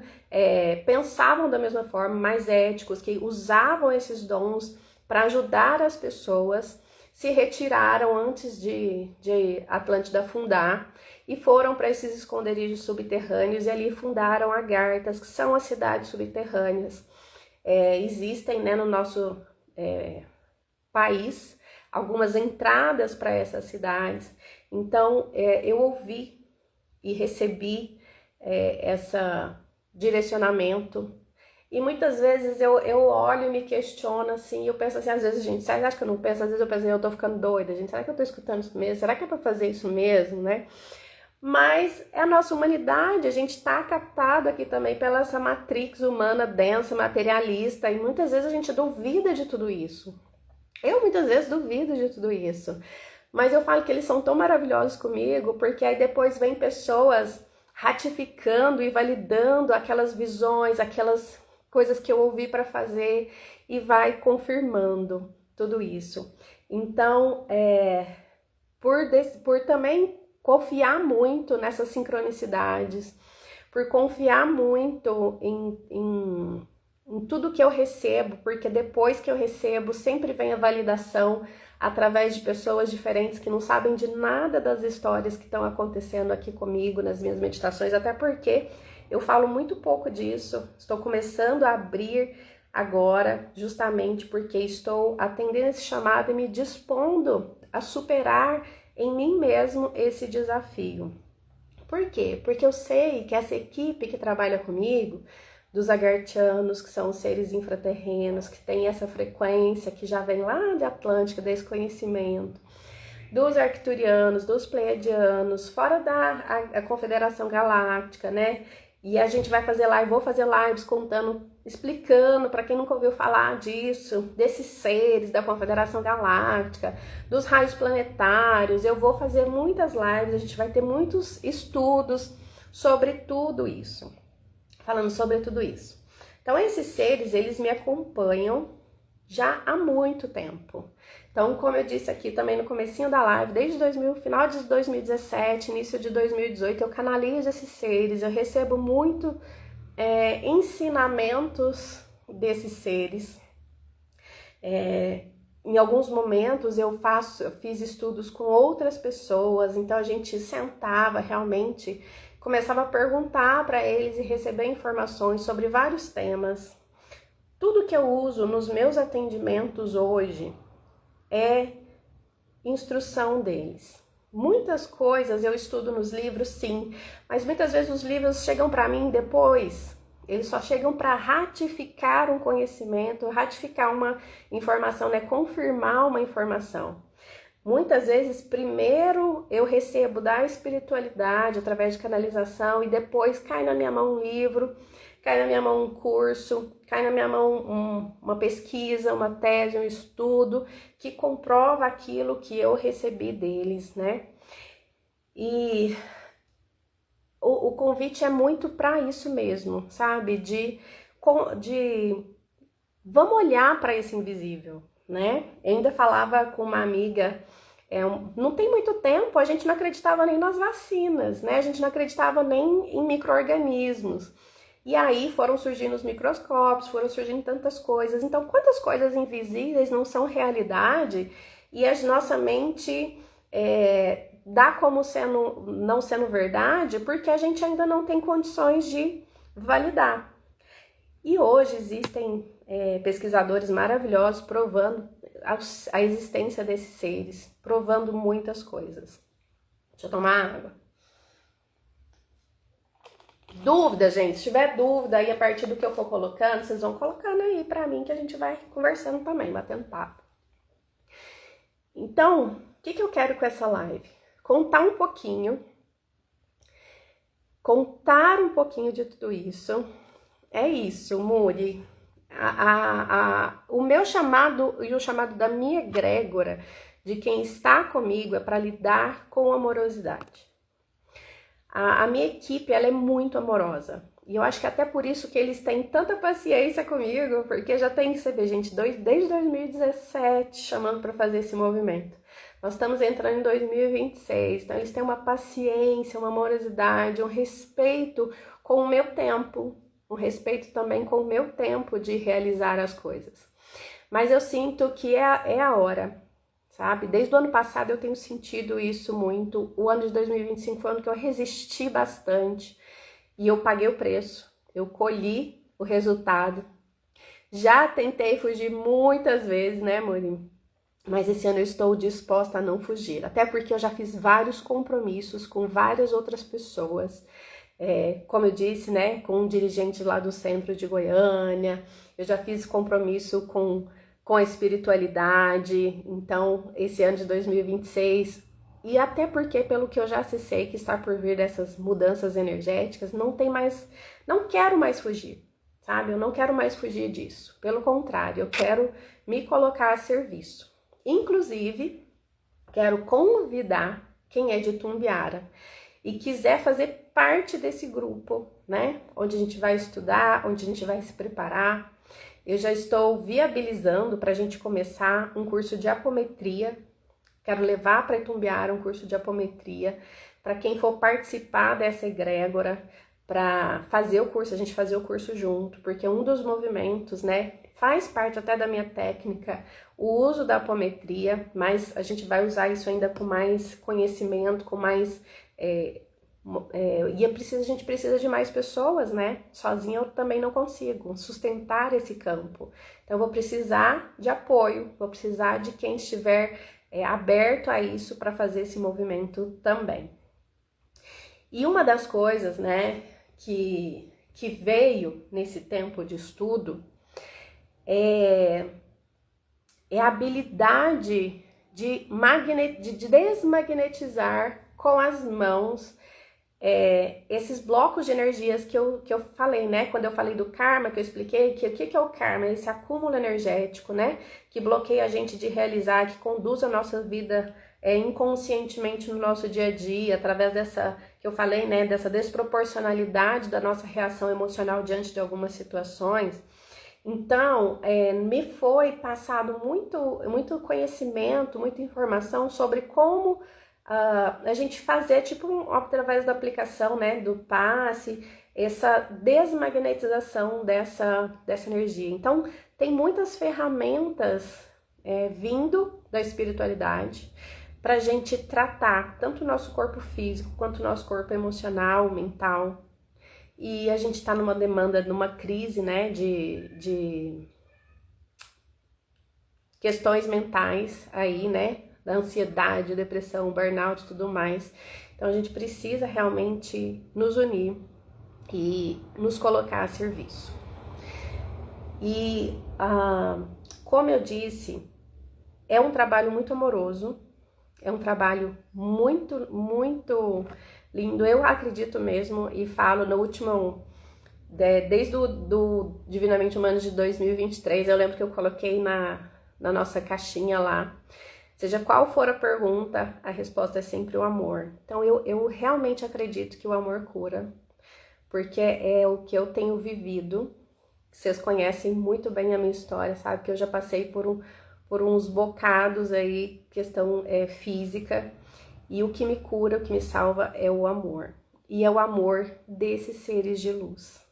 pensavam da mesma forma, mais éticos, que usavam esses dons para ajudar as pessoas, se retiraram antes de Atlântida afundar e foram para esses esconderijos subterrâneos e ali fundaram Agarthas, que são as cidades subterrâneas. Existem, né, no nosso país algumas entradas para essas cidades. Então eu ouvi e recebi esse direcionamento. E muitas vezes eu olho e me questiono assim, eu penso assim, às vezes, gente, você acha que eu não penso? Às vezes eu penso, eu tô ficando doida, gente, será que eu tô escutando isso mesmo? Será que é pra fazer isso mesmo, né? Mas é a nossa humanidade, a gente tá captado aqui também pela essa matrix humana densa, materialista, e muitas vezes a gente duvida de tudo isso. Eu muitas vezes duvido de tudo isso. Mas eu falo que eles são tão maravilhosos comigo, porque aí depois vem pessoas ratificando e validando aquelas visões, aquelas coisas que eu ouvi para fazer e vai confirmando tudo isso. Então, por também confiar muito nessas sincronicidades, por confiar muito em tudo que eu recebo, porque depois que eu recebo sempre vem a validação através de pessoas diferentes que não sabem de nada das histórias que estão acontecendo aqui comigo nas minhas meditações, até porque eu falo muito pouco disso, estou começando a abrir agora, justamente porque estou atendendo esse chamado e me dispondo a superar em mim mesmo esse desafio. Por quê? Porque eu sei que essa equipe que trabalha comigo, dos agartianos, que são os seres infraterrenos, que tem essa frequência, que já vem lá de Atlântica, desse conhecimento, dos arcturianos, dos pleiadianos, fora da Confederação Galáctica, né? E a gente vai fazer live, vou fazer lives contando, explicando para quem nunca ouviu falar disso, desses seres da Confederação Galáctica, dos raios planetários. Eu vou fazer muitas lives, a gente vai ter muitos estudos sobre tudo isso, falando sobre tudo isso. Então esses seres, eles me acompanham já há muito tempo. Então, como eu disse aqui também no comecinho da live, desde final de 2017, início de 2018, eu canalizo esses seres, eu recebo muito ensinamentos desses seres. Em alguns momentos eu fiz estudos com outras pessoas, então a gente sentava realmente, começava a perguntar para eles e receber informações sobre vários temas. Tudo que eu uso nos meus atendimentos hoje é instrução deles. Muitas coisas eu estudo nos livros, sim, mas muitas vezes os livros chegam para mim depois. Eles só chegam para ratificar um conhecimento, ratificar uma informação, né? Confirmar uma informação. Muitas vezes, primeiro eu recebo da espiritualidade através de canalização e depois cai na minha mão um livro, cai na minha mão um curso, cai na minha mão uma pesquisa, uma tese, um estudo que comprova aquilo que eu recebi deles, né? E o convite é muito para isso mesmo, sabe? De vamos olhar para esse invisível, né? Eu ainda falava com uma amiga, não tem muito tempo, a gente não acreditava nem nas vacinas, né? A gente não acreditava nem em micro-organismos. E aí foram surgindo os microscópios, foram surgindo tantas coisas. Então, quantas coisas invisíveis não são realidade e a nossa mente dá como não sendo verdade porque a gente ainda não tem condições de validar. E hoje existem pesquisadores maravilhosos provando a existência desses seres, provando muitas coisas. Deixa eu tomar água. Dúvida, gente, se tiver dúvida aí a partir do que eu for colocando, vocês vão colocando aí pra mim que a gente vai conversando também, batendo papo. Então, o que eu quero com essa live? Contar um pouquinho de tudo isso. É isso, Muri. O meu chamado e o chamado da minha egrégora, de quem está comigo, é para lidar com amorosidade. A minha equipe, ela é muito amorosa. E eu acho que até por isso que eles têm tanta paciência comigo, porque já tem que saber, gente, desde 2017 chamando para fazer esse movimento. Nós estamos entrando em 2026, então eles têm uma paciência, uma amorosidade, um respeito com o meu tempo, um respeito também com o meu tempo de realizar as coisas. Mas eu sinto que é a hora. Sabe? Desde o ano passado eu tenho sentido isso muito. O ano de 2025 foi um ano que eu resisti bastante e eu paguei o preço. Eu colhi o resultado. Já tentei fugir muitas vezes, né, Morim? Mas esse ano eu estou disposta a não fugir. Até porque eu já fiz vários compromissos com várias outras pessoas. Como eu disse, né, com um dirigente lá do centro de Goiânia. Eu já fiz compromisso com a espiritualidade, então esse ano de 2026, e até porque pelo que eu já sei que está por vir dessas mudanças energéticas, não quero mais fugir, sabe? Eu não quero mais fugir disso, pelo contrário, eu quero me colocar a serviço. Inclusive, quero convidar quem é de Tumbiara e quiser fazer parte desse grupo, né? Onde a gente vai estudar, onde a gente vai se preparar. Eu já estou viabilizando para a gente começar um curso de apometria. Quero levar para Itumbiara um curso de apometria para quem for participar dessa egrégora, para fazer o curso, a gente fazer o curso junto, porque um dos movimentos, né, faz parte até da minha técnica, o uso da apometria, mas a gente vai usar isso ainda com mais conhecimento, com mais... a gente precisa de mais pessoas, né? Sozinha eu também não consigo sustentar esse campo. Então eu vou precisar de apoio, vou precisar de quem estiver aberto a isso para fazer esse movimento também. E uma das coisas, né, que veio nesse tempo de estudo é a habilidade de desmagnetizar com as mãos esses blocos de energias que eu falei, né? Quando eu falei do karma, que eu expliquei que o que é o karma? Esse acúmulo energético, né? Que bloqueia a gente de realizar, que conduz a nossa vida inconscientemente no nosso dia a dia, através dessa, que eu falei, né? Dessa desproporcionalidade da nossa reação emocional diante de algumas situações. Então, me foi passado muito conhecimento, muita informação sobre como a gente fazer, tipo, através da aplicação, né, do passe, essa desmagnetização dessa energia. Então, tem muitas ferramentas vindo da espiritualidade para a gente tratar tanto o nosso corpo físico quanto o nosso corpo emocional, mental. E a gente está numa demanda, numa crise, né, de questões mentais aí, né, da ansiedade, depressão, burnout e tudo mais. Então a gente precisa realmente nos unir e nos colocar a serviço. E como eu disse, é um trabalho muito amoroso, é um trabalho muito, muito lindo. Eu acredito mesmo e falo no último, desde do Divinamente Humanos de 2023, eu lembro que eu coloquei na nossa caixinha lá, seja qual for a pergunta, a resposta é sempre o amor. Então eu realmente acredito que o amor cura, porque é o que eu tenho vivido. Vocês conhecem muito bem a minha história, sabe que eu já passei por uns bocados aí, questão física, e o que me cura, o que me salva é o amor. E é o amor desses seres de luz.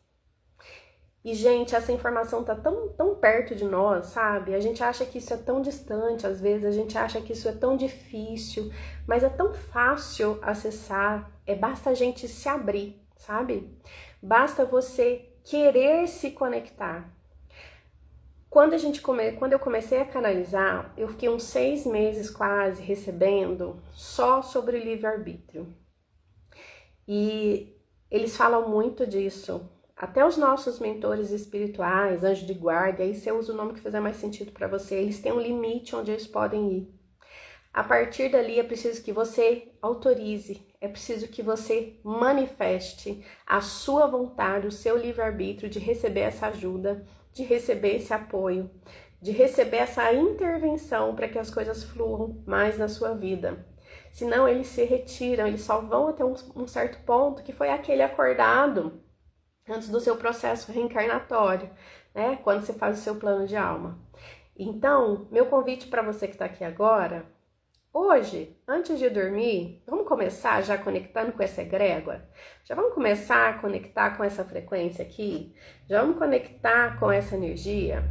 E, gente, essa informação tá tão perto de nós, sabe? A gente acha que isso é tão distante, às vezes a gente acha que isso é tão difícil, mas é tão fácil acessar, basta a gente se abrir, sabe? Basta você querer se conectar. Quando eu comecei a canalizar, eu fiquei uns 6 meses quase recebendo só sobre livre-arbítrio. E eles falam muito disso. Até os nossos mentores espirituais, anjo de guarda, aí você usa o nome que fizer mais sentido para você, eles têm um limite onde eles podem ir. A partir dali é preciso que você autorize, é preciso que você manifeste a sua vontade, o seu livre-arbítrio de receber essa ajuda, de receber esse apoio, de receber essa intervenção para que as coisas fluam mais na sua vida. Senão eles se retiram, eles só vão até um certo ponto, que foi aquele acordado antes do seu processo reencarnatório, né? Quando você faz o seu plano de alma. Então, meu convite para você que está aqui agora, hoje, antes de dormir, vamos começar já conectando com essa egrégora? Já vamos começar a conectar com essa frequência aqui? Já vamos conectar com essa energia?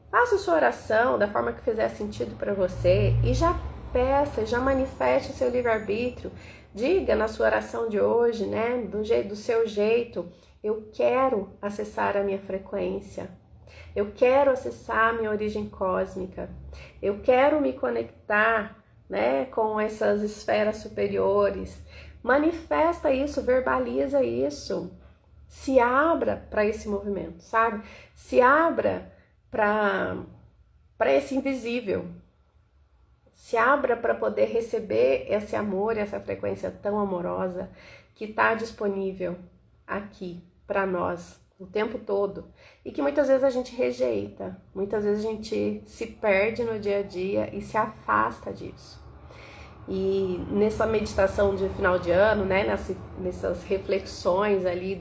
Faça a sua oração da forma que fizer sentido para você e já peça, já manifeste o seu livre-arbítrio. Diga na sua oração de hoje, né, do seu jeito, eu quero acessar a minha frequência. Eu quero acessar a minha origem cósmica. Eu quero me conectar, né, com essas esferas superiores. Manifesta isso, verbaliza isso. Se abra para esse movimento, sabe? Se abra para esse invisível. Se abra para poder receber esse amor, essa frequência tão amorosa que está disponível aqui para nós o tempo todo e que muitas vezes a gente rejeita, muitas vezes a gente se perde no dia a dia e se afasta disso. E nessa meditação de final de ano, né, nessas reflexões ali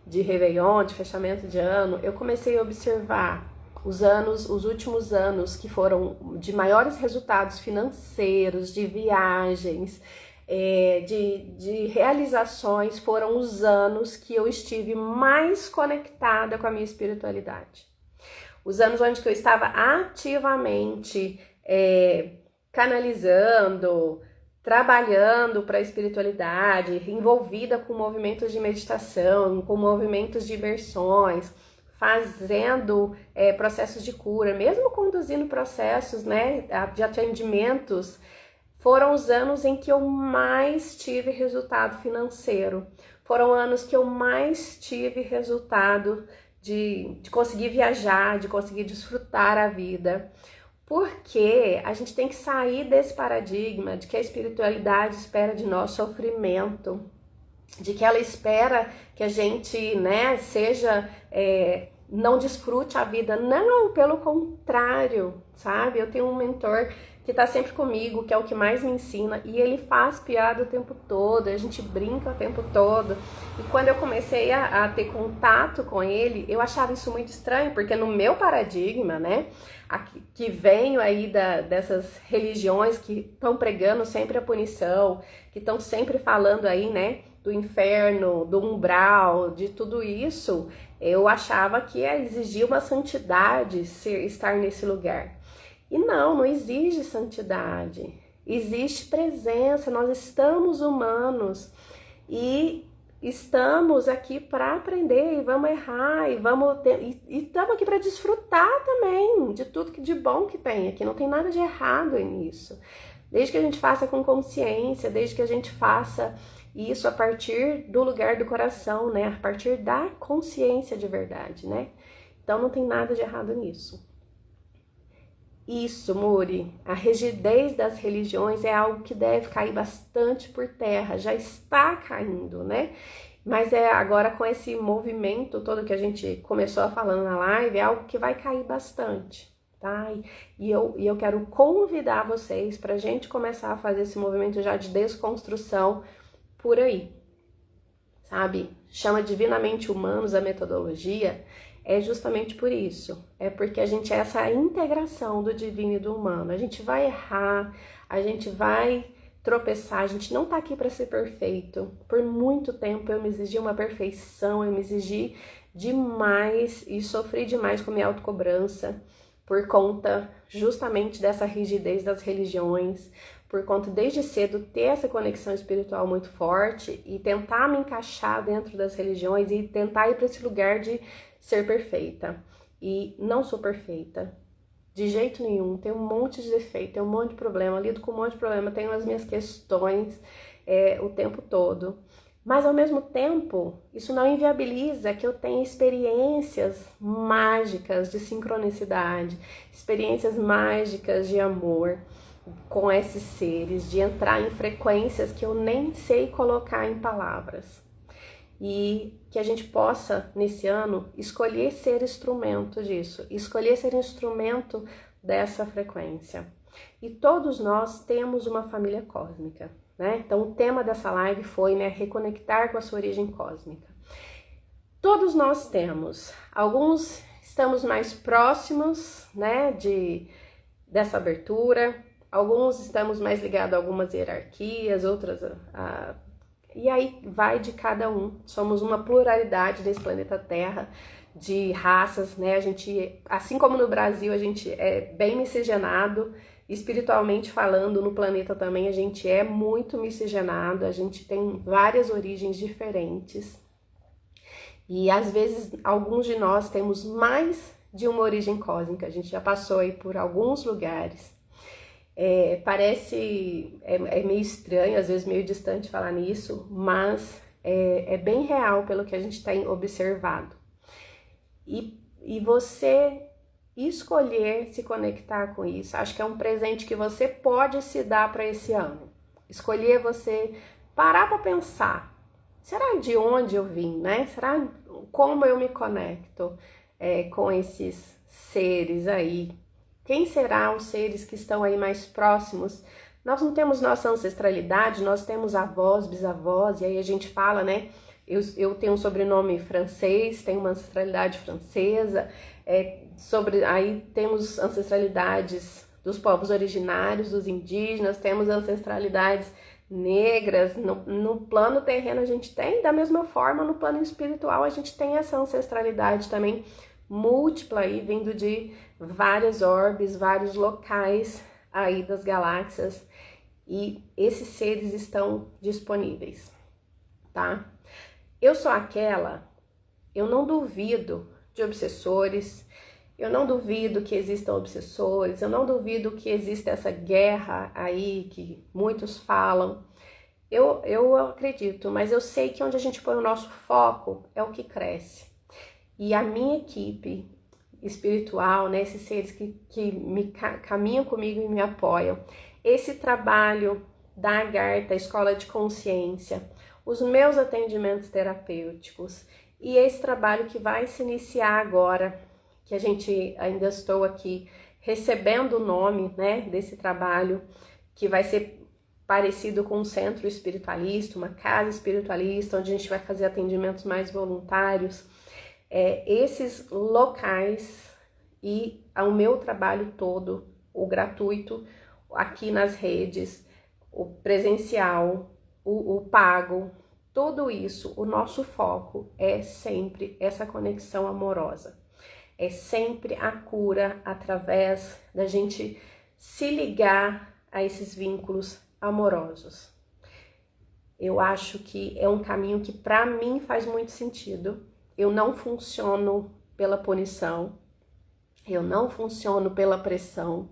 de Réveillon, de fechamento de ano, eu comecei a observar os últimos anos que foram de maiores resultados financeiros, de viagens, de realizações, foram os anos que eu estive mais conectada com a minha espiritualidade. Os anos onde eu estava ativamente canalizando, trabalhando para a espiritualidade, envolvida com movimentos de meditação, com movimentos de imersões, fazendo processos de cura, mesmo conduzindo processos, né, de atendimentos, foram os anos em que eu mais tive resultado financeiro. Foram anos que eu mais tive resultado de conseguir viajar, de conseguir desfrutar a vida. Porque a gente tem que sair desse paradigma de que a espiritualidade espera de nós sofrimento, de que ela espera que a gente, né, não desfrute a vida. Não, pelo contrário, sabe? Eu tenho um mentor que tá sempre comigo, que é o que mais me ensina, e ele faz piada o tempo todo, a gente brinca o tempo todo. E quando eu comecei a ter contato com ele, eu achava isso muito estranho, porque no meu paradigma, né, que venho aí dessas religiões que estão pregando sempre a punição, que estão sempre falando aí, né, do inferno, do umbral, de tudo isso, eu achava que exigia uma santidade estar nesse lugar. E não exige santidade, existe presença, nós estamos humanos e estamos aqui para aprender e vamos errar e estamos aqui para desfrutar também de tudo que de bom que tem aqui, não tem nada de errado nisso. Desde que a gente faça com consciência, desde que a gente faça isso a partir do lugar do coração, né? A partir da consciência de verdade, né? Então não tem nada de errado nisso. Isso, Muri, a rigidez das religiões é algo que deve cair bastante por terra, já está caindo, né? Mas agora com esse movimento todo que a gente começou a falando na live, é algo que vai cair bastante, tá? E eu quero convidar vocês para a gente começar a fazer esse movimento já de desconstrução por aí, sabe? Chama Divinamente Humanos a metodologia. É justamente por isso, é porque a gente é essa integração do divino e do humano. A gente vai errar, a gente vai tropeçar, a gente não tá aqui para ser perfeito. Por muito tempo eu me exigi uma perfeição, eu me exigi demais e sofri demais com minha autocobrança por conta justamente dessa rigidez das religiões, por conta desde cedo ter essa conexão espiritual muito forte e tentar me encaixar dentro das religiões e tentar ir para esse lugar de ser perfeita. E não sou perfeita, de jeito nenhum, tenho um monte de defeito, tenho um monte de problema, lido com um monte de problema, tenho as minhas questões o tempo todo. Mas ao mesmo tempo, isso não inviabiliza que eu tenha experiências mágicas de sincronicidade, experiências mágicas de amor com esses seres, de entrar em frequências que eu nem sei colocar em palavras. E que a gente possa, nesse ano, escolher ser instrumento disso, escolher ser instrumento dessa frequência. E todos nós temos uma família cósmica, né? Então o tema dessa live foi, né, reconectar com a sua origem cósmica. Todos nós temos, alguns estamos mais próximos, né, dessa abertura, alguns estamos mais ligados a algumas hierarquias, outras e aí vai de cada um. Somos uma pluralidade nesse planeta Terra, de raças, né? A gente, assim como no Brasil, a gente é bem miscigenado, espiritualmente falando, no planeta também a gente é muito miscigenado, a gente tem várias origens diferentes. E às vezes alguns de nós temos mais de uma origem cósmica, a gente já passou aí por alguns lugares. Parece meio estranho, às vezes meio distante falar nisso, mas é bem real pelo que a gente tem observado. E você escolher se conectar com isso, acho que é um presente que você pode se dar para esse ano. Escolher você parar para pensar, será de onde eu vim, né? Será como eu me conecto com esses seres aí? Quem serão os seres que estão aí mais próximos? Nós não temos nossa ancestralidade, nós temos avós, bisavós, e aí a gente fala, né? Eu tenho um sobrenome francês, tenho uma ancestralidade francesa, aí temos ancestralidades dos povos originários, dos indígenas, temos ancestralidades negras. No plano terreno a gente tem, da mesma forma no plano espiritual a gente tem essa ancestralidade também múltipla aí, vindo de vários orbes, vários locais aí das galáxias, e esses seres estão disponíveis, tá? Eu sou aquela, eu não duvido de obsessores. Eu não duvido que existam obsessores, eu não duvido que exista essa guerra aí que muitos falam. Eu acredito, mas eu sei que onde a gente põe o nosso foco é o que cresce. E a minha equipe espiritual, né, esses seres que caminham comigo e me apoiam, esse trabalho da Agartha, Escola de Consciência, os meus atendimentos terapêuticos e esse trabalho que vai se iniciar agora, que a gente ainda estou aqui recebendo o nome, né, desse trabalho, que vai ser parecido com um centro espiritualista, uma casa espiritualista, onde a gente vai fazer atendimentos mais voluntários. Esses locais e o meu trabalho todo, o gratuito, aqui nas redes, o presencial, o pago, tudo isso, o nosso foco é sempre essa conexão amorosa. É sempre a cura através da gente se ligar a esses vínculos amorosos. Eu acho que é um caminho que para mim faz muito sentido. Eu não funciono pela punição, eu não funciono pela pressão.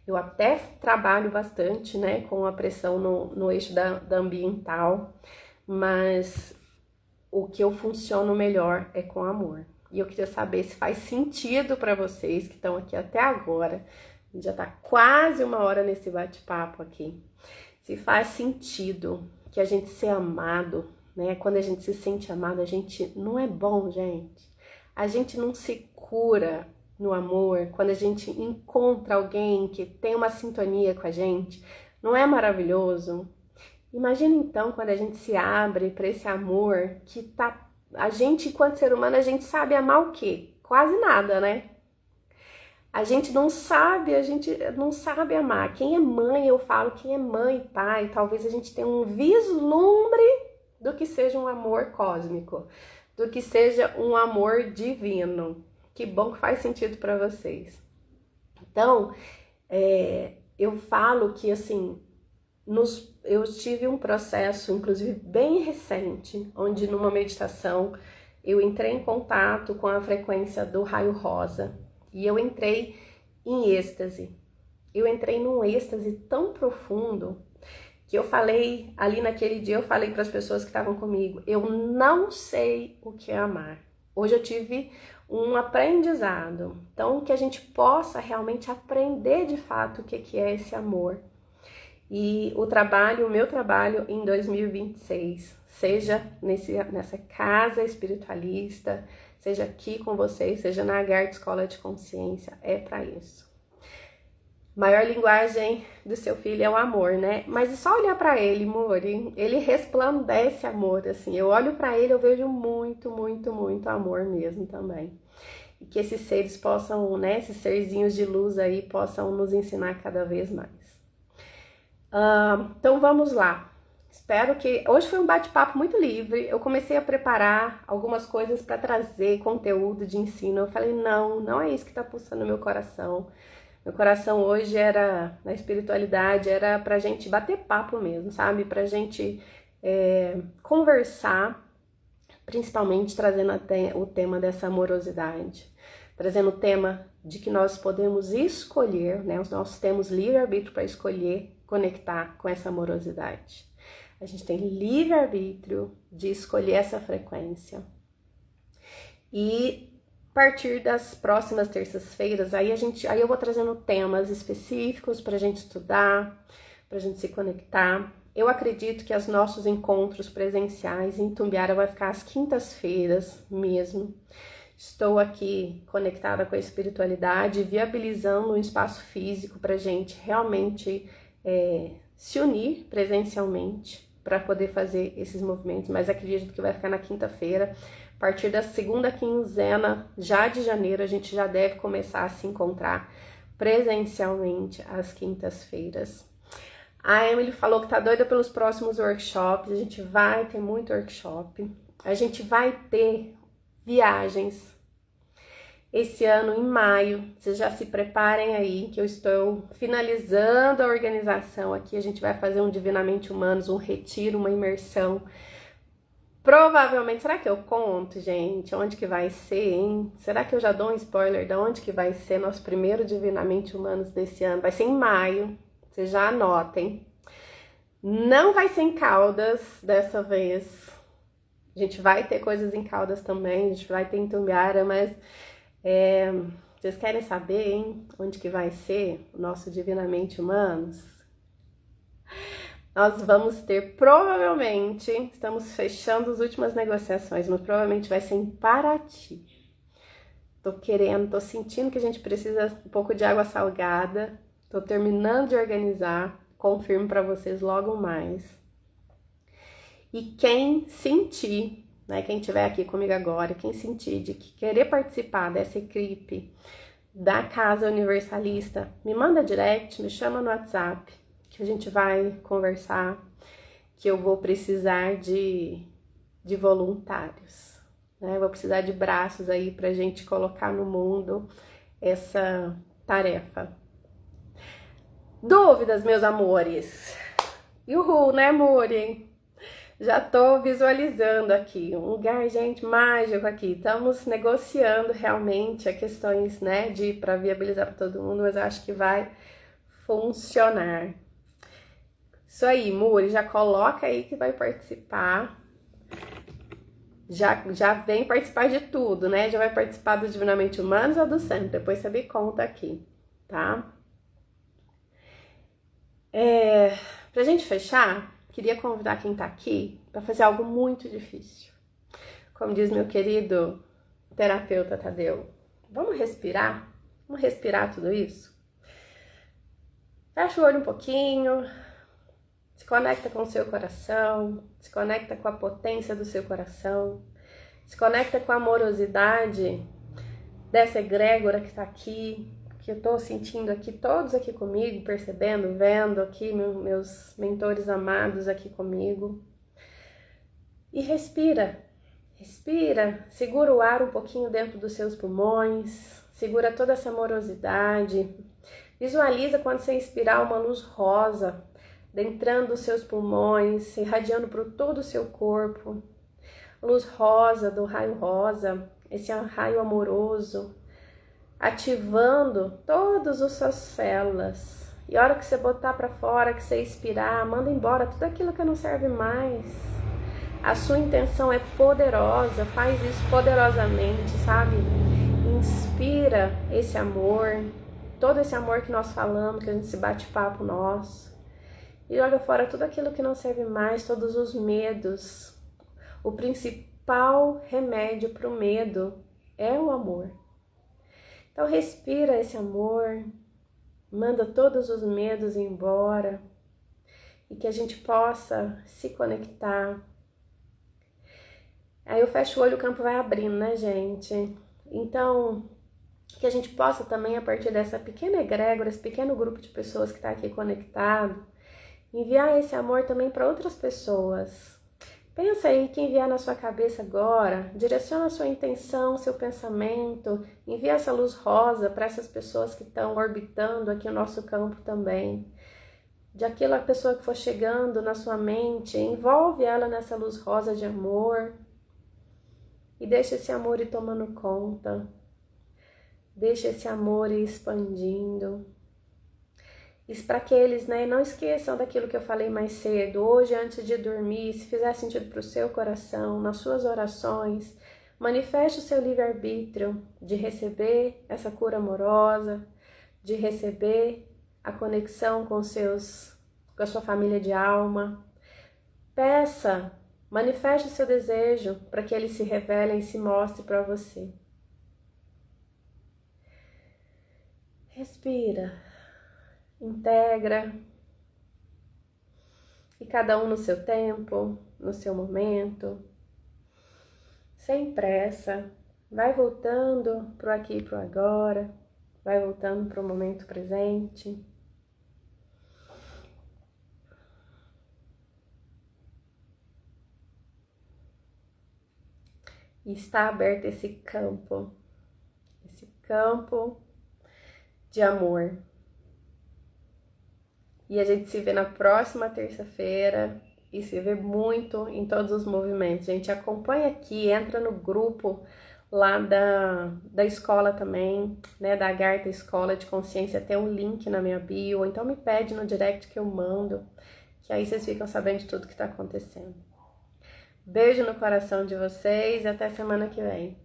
Eu até trabalho bastante, né, com a pressão no eixo da ambiental, mas o que eu funciono melhor é com amor. E eu queria saber se faz sentido para vocês que estão aqui até agora. Já tá quase 1 hora nesse bate-papo aqui. Se faz sentido que a gente ser amado, né? Quando a gente se sente amado, a gente não é bom, gente. A gente não se cura no amor quando a gente encontra alguém que tem uma sintonia com a gente. Não é maravilhoso? Imagina então quando a gente se abre para esse amor que tá... A gente, enquanto ser humano, a gente sabe amar o quê? Quase nada, né? A gente não sabe amar. Quem é mãe, eu falo, quem é mãe e pai, talvez a gente tenha um vislumbre do que seja um amor cósmico, do que seja um amor divino. Que bom que faz sentido para vocês. Então, eu falo que, assim, eu tive um processo, inclusive bem recente, onde numa meditação eu entrei em contato com a frequência do raio rosa e eu entrei em êxtase. Eu entrei num êxtase tão profundo que eu falei, ali naquele dia eu falei para as pessoas que estavam comigo, eu não sei o que é amar. Hoje eu tive um aprendizado, então que a gente possa realmente aprender de fato o que é esse amor. E o meu trabalho em 2026, seja nessa casa espiritualista, seja aqui com vocês, seja na Agartha Escola de Consciência, é para isso. Maior linguagem do seu filho é o amor, né? Mas é só olhar para ele, amor, ele resplandece amor, assim. Eu olho para ele, eu vejo muito, muito, muito amor mesmo também. E que esses seres possam, né, esses serzinhos de luz aí, possam nos ensinar cada vez mais. Então vamos lá. Espero que... Hoje foi um bate-papo muito livre. Eu comecei a preparar algumas coisas para trazer conteúdo de ensino. Eu falei, não é isso que está pulsando no meu coração. Meu coração hoje era, na espiritualidade, era pra gente bater papo mesmo, sabe? Pra gente conversar, principalmente trazendo o tema dessa amorosidade. Trazendo o tema de que nós podemos escolher, né? Nós temos livre-arbítrio para escolher conectar com essa amorosidade. A gente tem livre-arbítrio de escolher essa frequência. E a partir das próximas terças-feiras, aí eu vou trazendo temas específicos para a gente estudar, para a gente se conectar. Eu acredito que os nossos encontros presenciais em Itumbiara vai ficar às quintas-feiras mesmo. Estou aqui conectada com a espiritualidade, viabilizando um espaço físico para a gente realmente se unir presencialmente para poder fazer esses movimentos, mas acredito que vai ficar na quinta-feira. A partir da segunda quinzena já de janeiro, a gente já deve começar a se encontrar presencialmente às quintas-feiras. A Emily falou que tá doida pelos próximos workshops. A gente vai ter muito workshop. A gente vai ter viagens esse ano em maio. Vocês já se preparem aí que eu estou finalizando a organização aqui. A gente vai fazer um Divinamente Humanos, um retiro, uma imersão Provavelmente, será que eu conto, gente, onde que vai ser, hein? Será que eu já dou um spoiler de onde que vai ser nosso primeiro Divinamente Humanos desse ano? Vai ser em maio, vocês já anotem. Não vai ser em Caldas dessa vez. A gente vai ter coisas em Caldas também, a gente vai ter em Tumbiara, mas vocês querem saber, hein, onde que vai ser o nosso Divinamente Humanos? Nós vamos ter, provavelmente, estamos fechando as últimas negociações, mas provavelmente vai ser em Paraty. Tô sentindo que a gente precisa um pouco de água salgada, tô terminando de organizar, confirmo para vocês logo mais. E quem sentir, né, quem estiver aqui comigo agora, quem sentir de que querer participar dessa equipe da Casa Universalista, me manda direct, me chama no WhatsApp, que a gente vai conversar, que eu vou precisar de voluntários, né? Vou precisar de braços aí pra gente colocar no mundo essa tarefa. Dúvidas, meus amores? Uhul, né, Muri? Já tô visualizando aqui um lugar, gente, mágico aqui. Estamos negociando realmente as questões, né, para viabilizar para todo mundo, mas eu acho que vai funcionar. Isso aí, Muri, já coloca aí que vai participar. Já vem participar de tudo, né? Já vai participar do Divinamente Humanos ou do Centro. Depois você me conta aqui, tá? Pra gente fechar, queria convidar quem tá aqui para fazer algo muito difícil. Como diz meu querido terapeuta Tadeu, vamos respirar? Vamos respirar tudo isso? Fecha o olho um pouquinho, se conecta com o seu coração, se conecta com a potência do seu coração, se conecta com a amorosidade dessa egrégora que tá aqui, que eu tô sentindo aqui, todos aqui comigo, percebendo, vendo aqui meus mentores amados aqui comigo. E respira, respira, segura o ar um pouquinho dentro dos seus pulmões, segura toda essa amorosidade. Visualiza quando você inspirar uma luz rosa, adentrando os seus pulmões, irradiando por todo o seu corpo. Luz rosa, do raio rosa, esse raio amoroso, ativando todas as suas células. E a hora que você botar para fora, que você expirar, manda embora tudo aquilo que não serve mais. A sua intenção é poderosa, faz isso poderosamente, sabe? Inspira esse amor, todo esse amor que nós falamos, que a gente se bate papo nosso. E joga fora tudo aquilo que não serve mais, todos os medos. O principal remédio para o medo é o amor. Então respira esse amor, manda todos os medos embora e que a gente possa se conectar. Aí eu fecho o olho, o campo vai abrindo, né, gente? Então, que a gente possa também, a partir dessa pequena egrégora, esse pequeno grupo de pessoas que está aqui conectado, enviar esse amor também para outras pessoas. Pensa aí quem vier na sua cabeça agora, direciona a sua intenção, seu pensamento, envia essa luz rosa para essas pessoas que estão orbitando aqui o nosso campo também. De aquela pessoa que for chegando na sua mente, envolve ela nessa luz rosa de amor e deixa esse amor ir tomando conta, deixa esse amor ir expandindo. Isso para que eles, né, não esqueçam daquilo que eu falei mais cedo. Hoje, antes de dormir, se fizer sentido para o seu coração, nas suas orações, manifeste o seu livre-arbítrio de receber essa cura amorosa, de receber a conexão com a sua família de alma. Peça, manifeste o seu desejo para que eles se revelem e se mostrem para você. Respira. Integra, e cada um no seu tempo, no seu momento, sem pressa, vai voltando pro aqui e pro agora, vai voltando pro momento presente. E está aberto esse campo de amor. E a gente se vê na próxima terça-feira, e se vê muito em todos os movimentos. Gente, acompanha aqui, entra no grupo lá da escola também, né, da Agartha Escola de Consciência, tem um link na minha bio, ou então me pede no direct que eu mando, que aí vocês ficam sabendo de tudo que tá acontecendo. Beijo no coração de vocês e até semana que vem.